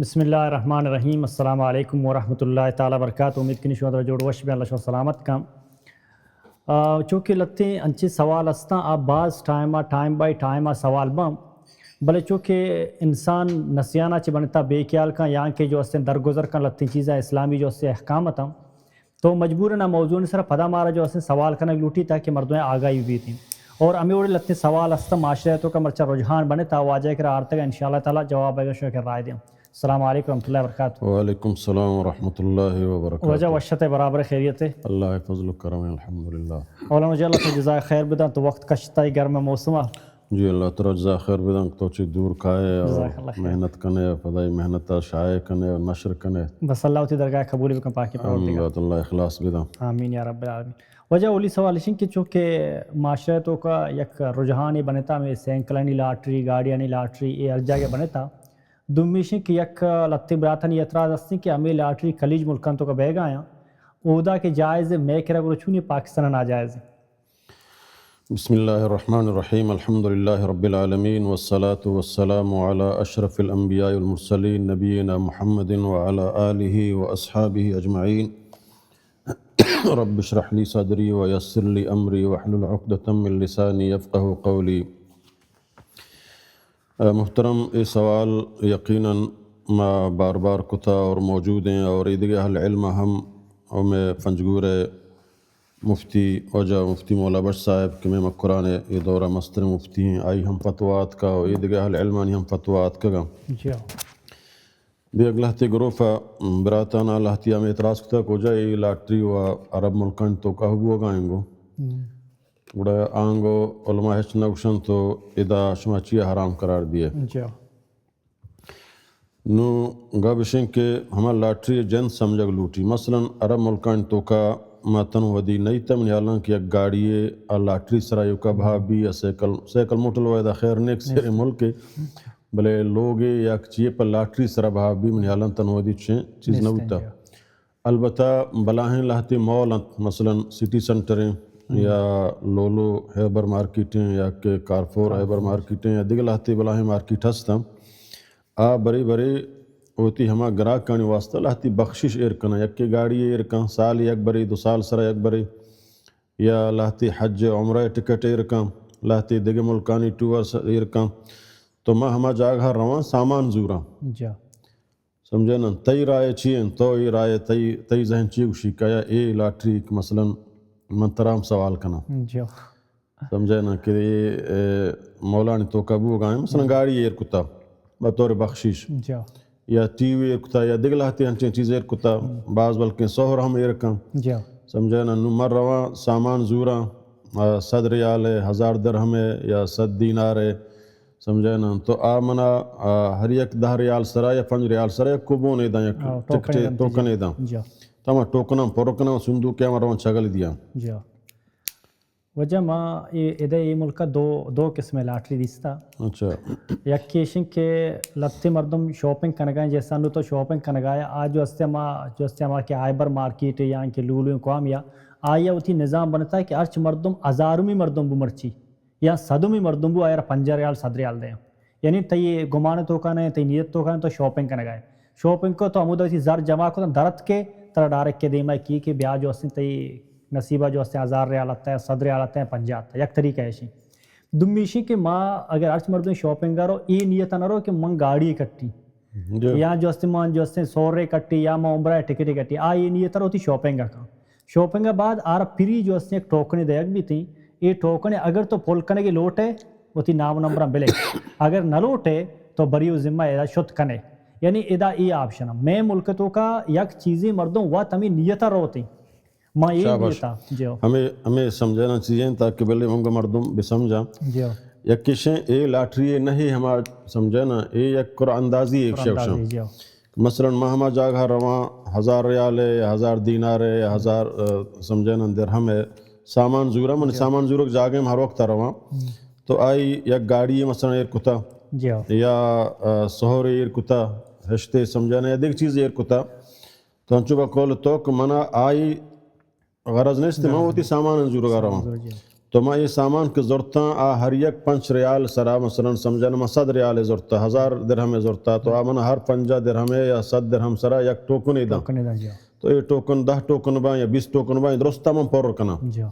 بسم اللہ الرحمن الرحیم السلام علیکم ورحمۃ اللہ تعالیٰ وبرکاتہ. امید کنی شما جوڑ وش بھی اللہ شما سلامت کم چونکہ لگتے انچے سوال استا آپ بعض ٹائم بائی ٹائم سوال بم بلے چونکہ انسان نسیانہ چ بنتا بے خیال کا یہاں کے جو اسے درگزر کا لگتی چیزیں اسلامی جو اسے احکامت ہم تو مجبوراً موضوع سر پدا مارا جو اسے سوال کرنا لوٹی تاکہ مردوں آگاہی بھی تھی اور ہمیں اڑے لگتے سوال استا معاشرتوں کا مرچہ رجحان بنے تا واجہ کر آرتے گا انشاءاللہ تعالیٰ جواب اگر شو کر رائے دیں. السلام علیکم ورحمۃ اللہ وبرکاتہ. وعلیکم السلام ورحمۃ اللہ وبرکاتہ. وجہ وشت برابر خیریت ہے. اللہ فضل و کرم الحمدللہ. مولانا جی اللہ جزائے خیر بداں تو وقت کشتا ہے گرم موسم. جی اللہ تعالیٰ جزائے خیر بداں تو چی دور کھائے اور محنت کنے فدائی محنت شائع کنے اور نشر کنے بس اللہ تی درگاہ قبول بکن پاکی پروردگار. اللہ اخلاص بداں. آمین یا رب العالمین. وجہ اولی سوال ہے کہ چونکہ معاشرتوں کا یک رجحان ہی بنتا میں سینکلانی لاٹری گاڑیانی لاٹری یہ ہر جگہ بنتا دمیشن کہ یک لتی براتن یہ اعتراض ہستی کہ ہمیں لاٹری کلیج ملکان تو کا بے گا آیا اودا کے جائز میں کرا گرو چونی پاکستان ناجائز. بسم اللہ الرحمن الرحیم الحمدللہ رب العالمین والصلاة والسلام علی اشرف الانبیاء والمرسلین نبینا محمد وعلی آلہ واصحابہ اجمعین. رب اشرح لی صدری ویسر لی امری واحلل عقدۃ من لسانی یفقہوا قولی. محترم یہ سوال یقیناً ما بار بار کتا اور موجود ہیں اور ادھر اہل علم ہمیں فنجگور مفتی وجہ مفتی مولا بٹ صاحب کہ میں قرآن یہ دورہ مستر مفتی ہیں آئی ہم فتوات کا اور ادھر اہل علمانی ہم فتوات کا گا بھی اگلہ تی گروفہ براتانا اللہ تی ہمیں اعتراض کتا کو جائے لاٹری و عرب ملکان تو کا ہوا گائیں گو گوڑا آنگو علماء ہچ نوشن تو ادا شما چیہ حرام قرار دیے نو گا بشن کہ ہما لاٹری جن سمجھگ لوٹی مثلا عرب ملکان تو کا ماتن ودی نئی تم نیالان کی ایک گاڑیے لاٹری سرائیو کا بھابی یا سیکل موٹل ویدہ خیر نیک سیر ملک بلے لوگے یا چیئے پر لاٹری سرا بھابی منیالان تن ودی چیز نویتا. البتہ بلاہیں لہتی مول مثلا سٹی سنٹریں یا لولو ہیبر مارکیٹیں یا کہ کارفور ہیبر مارکیٹیں یا دیگر لہتی بلاہیں مارکیٹ ہستا آ بری بری ہوتی ہما گراک کانی واسطہ لہتی بخشش ارکنا یک کی گاڑی ارکن سال یک بری دو سال سرا یک بری یا لہتی حج عمرہ ٹکٹ ارکن لہتی دیگر ملکانی ٹور ارکن تو ما ہما جاگہ روان سامان زورا سمجھے نا تی رائے چین تو ای رائے تی ذہن چیگ شکایا اے لاٹری مثلا منترام سوال کنا سمجھے نا کہ مولانی تو کبو گائیں مثلا گاڑی ایر کتا بطور بخشش یا ٹی وی ایر کتا یا دیگر لہتی ہنچیں چیز ایر کتا بعض بلکہ سہر ہم ایر کن سمجھے نا نمر روان سامان زورا 100 ریال ہے 1000 درہم ہے یا 100 دینار ہے سمجھے نا تو آمنا ہر یک 10 ریال سرا یا 5 ریال سرا یا کبونے دا یا ٹکٹے ٹوکنے دا تمہ ٹوکنا پروکنا صندوق کیا مروان چگل دیا. وجہ ماں ادھے یہ ملکہ دو قسم لاٹری دیستا. اچھا یک کیشن کہ لگتے مردم شاپنگ کنگائیں جیسا نو تو شاپنگ کنگایا آج جو استعمال کے آئبر مارکیٹ یا کہ لولو قوام یا آیا ہوتی نظام بنتا ہے کہ ارچ مردم ہزارمی مردم بو مرچی یا صدمی مردم بو آیا 5 ریال 7 ریال دیں یعنی تی گمان تو کانے تی نیت تو کانے تو شاپنگ کنگائے شاپنگ کو تو عمودہ زر جمع کو درت کے طرح ڈائریکٹ کے دیما کی کہ بیاج جو تی نصیبہ جو 1000 ریال آتا ہے 100 ریال آتا ہے 50 آتا ہے یک طریقہ ایسی دمیشی کہ ماں اگر ارچ مردم شاپنگ کرو ای نیت نہ رو کہ من گاڑی کٹی یا جو مان جو 100 رے کٹی یا میں عمرہ ٹکٹ کٹی یہ نیت رو تی شاپنگ کا شاپنگ کے بعد آر پھری جو ایک ٹوکنے دیکھ بھی تھی یہ ٹوکنے اگر تو پول کنے کی لوٹے وہ تی نام نمبر ملے اگر نہ لوٹے تو بریو ذمہ ادا شت کنے یعنی ادا یہ آپشن میں ملکتوں کا یک چیزیں مردوں وہ تمہیں نیتہ روتی ماں یہ نیتا ہمیں سمجھانا چیزیں تاکہ بلے ہم مردم بھی سمجھا یک کشیں اے لاٹری نہیں ہما سمجھا نا اے یک قرآن اندازی ایک شخص مثلا ماں ہما جاگہ رواں 1000 ریال ہے یا 1000 دینار ہے یا 1000 سمجھا نا درہم ہے سامان زورا من سامان زورک جاگے ہم ہر وقت رواں تو آئی یک گاڑی مثلا ایر کتا یا سہور ایر کتا ہشتے سمجھانا یا دیکھ چیز ایر کتا تو ہنچو با کول توک منا آئی غرض نہیں استعمال ہوتی سامان انزور گا رواں تو ما یہ سامان کی ضرورتاں آ ہر یک 5 ریال سرا مثلا سمجھنا ما 100 ریال ضرورتا 1000 درہم ضرورتا تو آ منا ہر 50 درہم یا 100 درہم سرا یک ٹوکن ہی دا کنیدا جی تو یہ ٹوکن 10 ٹوکن با یا 20 ٹوکن با درست تمام پر کنا جی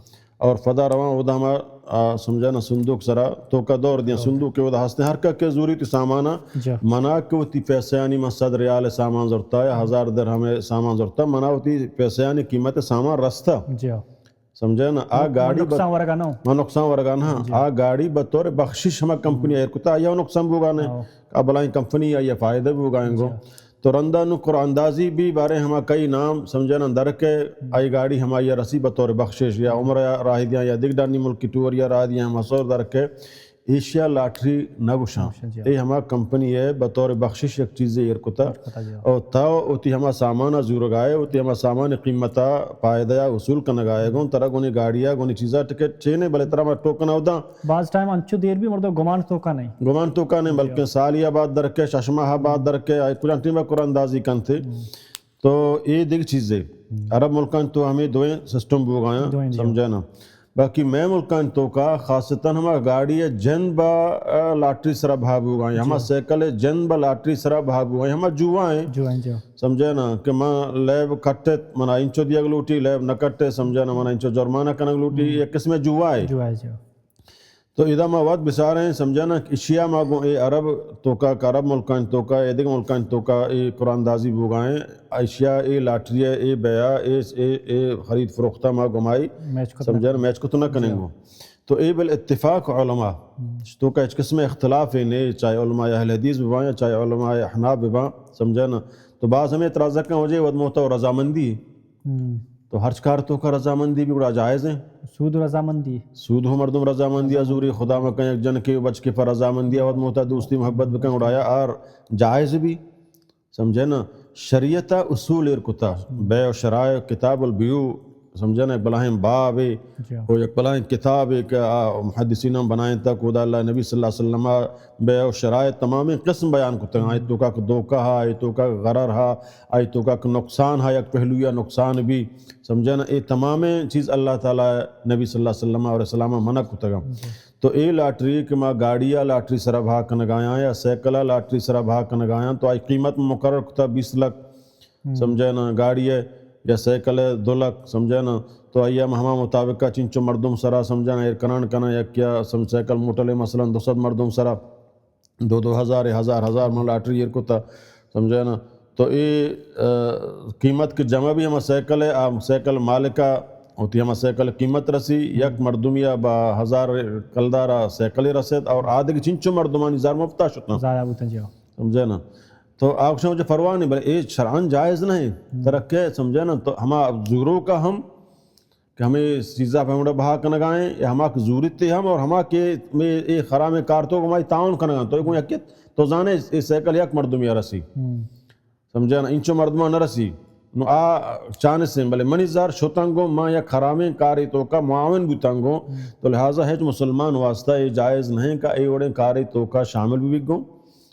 اور فدا رواں ودا ہما سمجھنا صندوق سرا تو کا دور دیا صندوق کے ودا ہستے ہر کا ضروری تی سامانا جی منا کہ تی پیسیانی ما 100 ریال سامان ضرورتا یا 1000 درہم سامان ضرورتا منا تی پیسیانی قیمت سامان رستا جی سمجھے نا آ گاڑی نقصان ورگا نو ما نقصان ورگان ہاں آ گاڑی بطور بخشش ہما کمپنی ہے کتا یا نقصان بوگانے اب بلائیں کمپنی یا فائدہ بوگائیں گو تو رندہ نو قرآن اندازی بھی بارے ہما کئی نام سمجھے نا در کے آئی گاڑی ہما یا رسی بطور بخشش یا عمر راہ دیا یا دیگدانی ملکی ٹور یا راہ دیا ہما سور در کے ایشیا لاٹری نگوشاں ای ہما کمپنی ہے بطور بخشش یک چیزیں یرکتا اور تاو اوتی ہما سامانا زور گائے اوتی ہما سامان قیمتا پائدہ اصول کنگائے گون ترہ گونی گاڑیا گونی چیزا ٹکٹ چینے بلے ترہ ما ٹوکن او دا بعض ٹائم انچو دیر بھی مردو گمان تو کا نہیں گمان تو کا نہیں بلکہ سالیہ بعد در کے ششمہ بعد در کے کلان ٹیمہ قرآن اندازی کن تھے تو یہ دیکھ چیزیں عرب ملکان تو ہمیں دوئیں سسٹم بوگائیں سمجھے نا باقی میں ملکان تو کا خاصتاً ہما گاڑی جن با لاٹری سرا بھابو گائیں ہما سیکل جن با لاٹری سرا بھابو گائیں ہما جوائیں سمجھے نا کہ ماں لیب کٹے منا انچو دیا گلوٹی لیب نہ کٹے سمجھے نا منا انچو جرمانہ کنگ لوٹی یہ قسم جوائے تو اذا ما وقت بسارے ہیں سمجھا نا اشیاء ما گو اے عرب تو کا عرب ملکان تو کا اے دیکھ ملکان تو کا اے قرآن دازی بوگائیں اشیاء اے لاٹری اے بیع اے خرید فروختہ ما گمائی سمجھا نا میچ کو تو نہ کنیں گو تو اے بالاتفاق علماء تو کا اس قسم اختلاف ہے نہیں چاہے علماء اہل حدیث ببائیں چاہے علماء احناف ببائیں سمجھا نا تو بعض ہمیں اعتراض کن وجہ ودموتا و رضامندی تو ہر کار تو کا رضامندی بھی بڑا جائز ہے سود رضامندی سود ہو مردم رضامندی ازوری خدا میں کہیں ایک جن کے بچ کے پر رضامندی آوات موتا دوستی محبت بکن اڑایا اور جائز بھی سمجھے نا شریعت اصول ارکتا بیع و شرائع کتاب البیو سمجھے نا بلاہیں باب ہو ایک بلاہیں کتاب ایک محدثین بنائیں تک خدا اللہ نبی صلی اللہ علیہ وسلم بیع و شرائع تمام قسم بیان کرتے ہیں آیتوں کا دھوکہ ہا آیتوں کا غرر ہا آیتوں کا نقصان ہا یک پہلو یا نقصان بھی سمجھے نا یہ تمام چیز اللہ تعالیٰ نبی صلی اللہ علیہ وسلم اور وسلم منع کرتے گا تو اے لاٹری کہ ما گاڑیا لاٹری سرا بھا کنگایاں یا سیکلا لاٹری سرا بھا کنگایاں تو آئی قیمت مقرر کرتا 20 لاکھ سمجھے نا گاڑی ہے یا سیکل 2 لاکھ سمجھے نا تو آئیہ ہما مطابقہ چنچو مردم سرا سمجھے نا ایرکنان کنا یا کیا سیکل موٹلے مثلا 200 مردم سرا 2000 1000 من لاٹری ایرکو تا سمجھے نا تو یہ قیمت کی جمع بھی ہما سیکل ہے سیکل مالکہ ہوتی ہما سیکل قیمت رسی یک مردمیا با 1000 کلدارا سیکل رسید اور آدھے کی چنچو مردمانی زار مفتا شکنا سمجھے نا تو آپ مجھے پرواہ نہیں بلے یہ شرعاً جائز نہیں ترکے سمجھے نا تو ہما زوروں کا ہم کہ ہمیں چیزہ پہ ہمیں بہا کنگائیں یا ہما کی ضرورت تھی ہم اور ہما کے میں ایک خرام کارتوں کو ہماری تعاون کنگائیں تو ایک یکیت تو زانے اس سیکل یک مردمی رسی سمجھے نا انچو مردمہ نہ رسی نو چانے سے بلے منیزار شتنگو ماں یا خرامیں کاری تو کا معاون بوتنگو تو لہٰذا ہے جو مسلمان واسطہ یہ جائز نہیں کہ اے وڑے کاری تو کا شامل بھی گو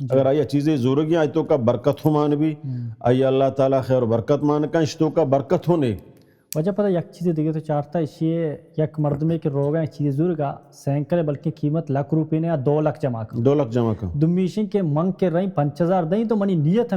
اگر آئیہ چیزیں ضروری آئی تو کا برکت ہو مان بھی آئیہ اللہ تعالیٰ خیر و برکت مان کا اشتوں کا برکت ہونے وجہ پتہ یک چیزیں دیکھے تو چارتا اسی یک مردمے کے روگاں ایک چیزیں ضرور گا سینکلے بلکہ قیمت ₹1,00,000 نے یا 2 لاکھ جمع کر 2 لاکھ جمع کر دمیشن کے منگ کے رہیں 5000 دیں تو منی نیت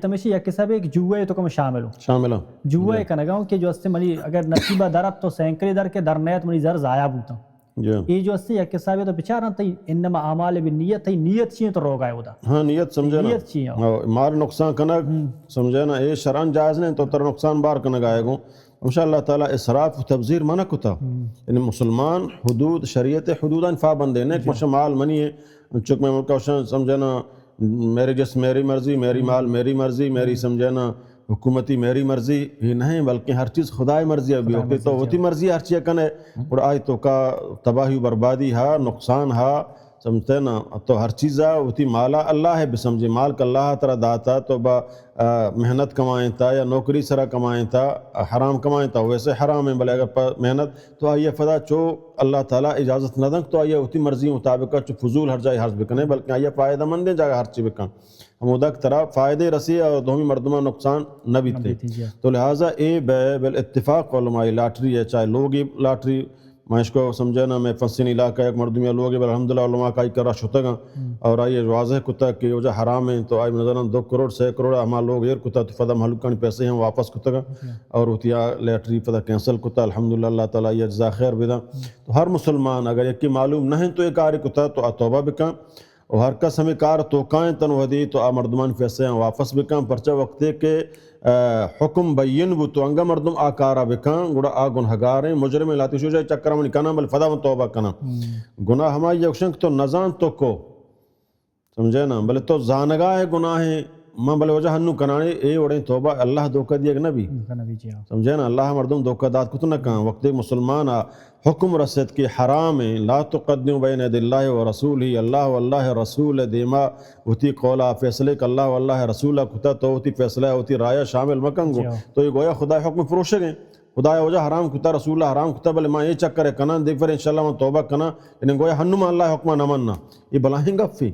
ہمیشہ یک حساب ایک جوئے تو کم شامل ہو جوئے کنگاؤں کہ جو اس سے منی اگر نصیبہ درب تو سینکلے در کے در نیت منی زر ضائع بوتا یہ جو اس سے یک حساب ہے تو بچارا تھی انما اعمال بالنیت تھی نیت چیئے تو روگا ہے ہوتا ہاں نیت سمجھے نا نیت چیئے مار نقصان کنگ سمجھے نا یہ شرعاً جائز نہیں تو تر نقصان بار کنگ آئے گو انشاءاللہ تعالیٰ اسراف و تبذیر منع کتا یعنی مسلمان حدود شریعت حدوداً پابند ہے ایک مشا مال منی ہے چک میں ملکہ سمجھے نا میری جس میری مرضی میری مال میری مرضی میری سمجھے نا حکومتی میری مرضی ہی نہیں بلکہ ہر چیز خدای مرضی ابھی ہوتی تو ہوتی مرضی ہر چیز کنے اور آئی تو کا تباہی بربادی ہا نقصان ہا سمجھتے نا تو ہر چیزا ہوتی مالا اللہ ہے بسمجھے مال کا اللہ ترہ داتا تو با محنت کمائیں تا یا نوکری سرا کمائیں تا حرام کمائیں تا ویسے حرام ہے بلے اگر محنت تو آئیے فدا چو اللہ تعالیٰ اجازت نہ دنک تو آئیے ہوتی مرضی مطابقہ چو فضول ہر جائے حرص بکنے بلکہ آئیے فائدہ مندیں جاگہ ہر چی بکن ہم ادھک طرح فائدے رسی اور دومی مردمہ نقصان نہ بھی تھے تو لہٰذا اے بے بالاتفاق علماء لاٹری ہے چاہے لوگ لاٹری میں اس کو سمجھے نا میں فنسین علاقہ ایک مردمی لوگ الحمدللہ علماء کا کرا شتا گا اور آئیے واضح کتا کہ وجہ حرام ہے تو آئی نظر 2 کروڑ 6 کروڑ ہمارا لوگ یہ کتا تو فدا محلوکان پیسے ہیں واپس کتا گا اور اتیا لیٹری فدا کینسل کتا الحمدللہ اللہ تعالیٰ یہ جزا خیر بدا. تو ہر مسلمان اگر ایک کی معلوم نہیں تو ایک آری کتا تو توبہ بکا اور ہر کس ہمیں کار توقائیں تنودی تو آ مردمان پیسے ہیں واپس بکا پرچہ وقتے کے حکم بین بو تو انگا مردم آکارا بکان گوڑا آ گنہگاریں مجرم لاتی شو جائے چکرہ منی کنا بل فدا من توبہ کنا گناہ ہمائی یکشنک تو نزان تو کو سمجھے نا بلے تو زانگاہ گناہیں ماں بلے وجہ ہنو کنانے اے اوڑیں توبہ اللہ دھوکہ دیئے نبی سمجھے نا اللہ مردم دھوکہ داد کتو نہ کہاں وقت مسلمان حکم رسد کی حرام ہے لا تقدموا بین ید اللہ و رسولہ اللہ واللہ رسول دیما ہوتی قولا فیصلے کہ اللہ واللہ رسولہ کتا تو ہوتی فیصلہ ہوتی رایہ شامل مکنگو تو یہ گویا خدا حکم فروشے گئے خدا وجہ حرام کتا رسول اللہ حرام کتا بلے ماں یہ چکر ہے کنا دیکھ پر انشاءاللہ من توبہ کنا یعنی گویا ہنو ماں اللہ حکمہ نمنا یہ بلاہیں گفی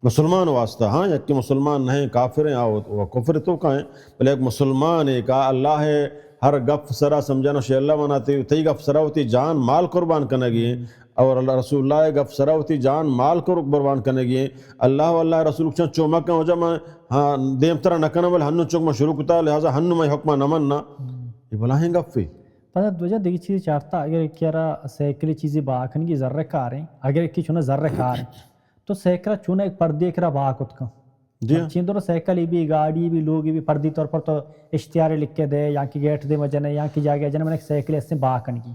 مسلمان واسطہ ہاں یک کہ مسلمان نہیں کافر ہیں وہ کفر تو کہیں بلے ایک مسلمان ہے کہ اللہ ہے ہر گف سرا سمجھانا شیع اللہ مناتے تی گف سرا ہوتی جان مال قربان کرنے گئے اور اللہ رسول اللہ گف سرا ہوتی جان مال کو قربان کرنے گئے اللہ واللہ رسول چند چومکہ ہو جا میں ہاں دیم طرح نکنہ بل ہنو چوک میں شروع کتا لہذا ہنو میں حکمہ نمنا یہ بلاہیں گفی پتہ دوجہ دیکھ چیزی چاہتا اگر ایک کیا سیکلی چیزی باکن کی ذرہ کار ہیں اگر ایک کی چونہ ذرہ کار ہیں تو سیکرہ چونہ ایک پردی ایک رہا باکت کا چین دونوں سیکلی بھی گاڑی بھی لوگی بھی پردی طور پر تو اشتہارے لکھ کے دے یہاں کی گیٹ دے مجھنے یہاں کی جاگے جنہ میں نے ایک سیکلی اس سے باکن کی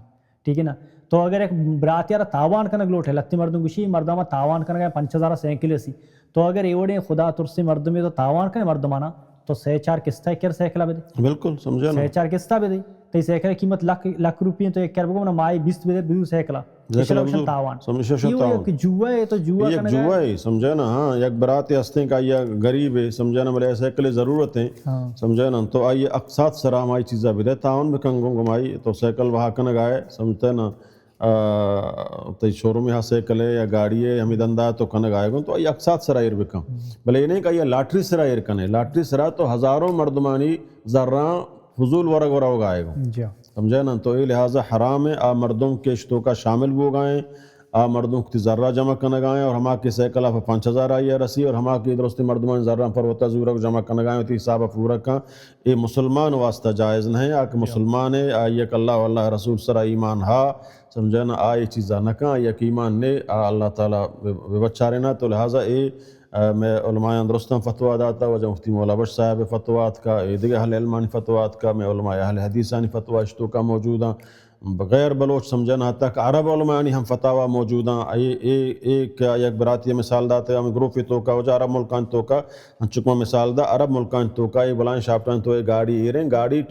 ٹھیک ہے نا تو اگر ایک براتیارہ تاوان کنگ لوٹ ہے لتی مردم گوشی مردمہ تاوان کنگ ہے 5000 سیکلی سی تو اگر ایوڑے خدا ترسی مردمی تو تاوان کنگ مردمانا تو 4 قسطہ کر سیکلہ بھی دے بالکل سمجھے نا 4 قسطہ بھی دے تو یہ سیکلہ قیمت لاکھ روپی تو ایک کر بگو مائی 20 بھی دے بیو سیکلہ جوہ ہے تو جوہ ایک جوہ ہے سمجھے نا ہاں یک براتی ہستے کا یہ غریب ہے سمجھے نا بلے سیکلے ضرورت ہیں سمجھے نا تو آئیے اقساط سرا ہماری چیزہ بھی دے تاون بکنگوں گمائی تو سیکل وہاں کنگ آئے سمجھتے نا تو شوروم یہاں سیکلے یا گاڑی ہے ہمیں دندہ تو کنگ آئے گا تو آئیے اقساط سرا ایر بکن بلے یہ نہیں کہ یہ لاٹری سرا ایر کنے لاٹری سرا تو ہزاروں مردمانی ذرہ فضول ورگ ورہ ہوگائے گا سمجھے نا تو یہ لہٰذا حرام ہے آ مردوں کے اشتوں کا شامل بھی ہو گئے آ مردوں کی ذرہ جمع کرنے گئے اور ہما کی سیکلہ پر 5000 آئی ہے رسی اور ہما کی درستی مردمان ذرہ پر وطا زورک جمع کرنے گئے ہوتی حسابہ پورا کا یہ مسلمان واسطہ جائز نہیں آکہ مسلمان ہے آئیے کہ اللہ واللہ رسول سرہ ایمان ہا سمجھے نا آئی چیزہ نہ کہاں آئیے کہ ایمان نے اللہ تعالیٰ بچارے نا تو لہٰذا میں علماء درستان فتوہ داتا وجہ مفتی مولا بخش صاحب فتوات کا دیگر اہل علمانی فتوات کا میں علماء اہل حدیثانی فتوہ اشتوں کا موجود ہیں بغیر بلوچ سمجھنا تک عرب علمانی ہم فتاوہ موجود ہیں ایک براتی مثال داتے ہمیں گروپی تو کا وجہ عرب ملکان تو کا چکمہ مثال دا عرب ملکان تو کا یہ بلائیں شاپٹان تو گاڑی ایریں گاڑی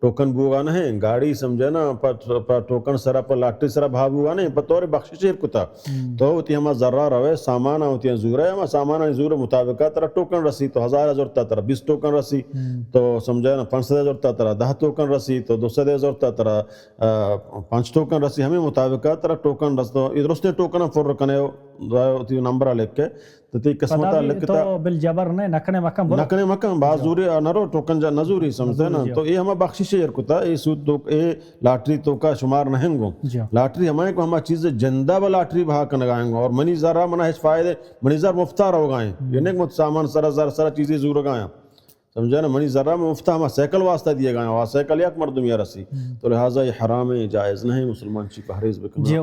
ٹوکن بوگا نہیں گاڑی سمجھے نا پر ٹوکن سرا پر لاٹری سرا بھا بوگا نہیں پر طور بخشش شیر کتا تو ہوتی ہمیں ذرہ روے سامانہ ہوتی ہیں زورہ ہے ہمیں سامانہ زورہ مطابقہ ترہ ٹوکن رسی تو 1000 ضرورتا ترہ 20 ٹوکن رسی تو سمجھے نا 500 ضرورتا ترہ 10 ٹوکن رسی تو 200 ضرورتا ترہ 5 ٹوکن رسی ہمیں مطابقہ ترہ ٹوکن رس تو ادھر اس نے ٹوکن فور رکھنے ہوتی نمبرہ لکھ کے تو تی قسمتہ لکھتا تو بالجبر نے نکنے مکم بعض زوری نرو ٹوکن جا نزوری سمجھتے نا تو یہ ہمیں بخشش شیر کتا یہ سود تو یہ لاٹری تو کا شمار نہیں گو لاٹری ہمیں کو ہمیں چیز جندہ با لاٹری بہا کنگائیں گو اور منی ذرہ منہ اس فائدے منی ذر مفتہ رہو گائیں یہ نہیں کہ سامان سرا چیزیں زور گائیں سمجھے نا منی ذرہ میں مفتہ ہمیں سیکل واسطہ دیے گائیں وہاں سیکل یک مردم یا رسی تو لہٰذا یہ حرام ہے جائز نہیں مسلمان چی پہریز بکنا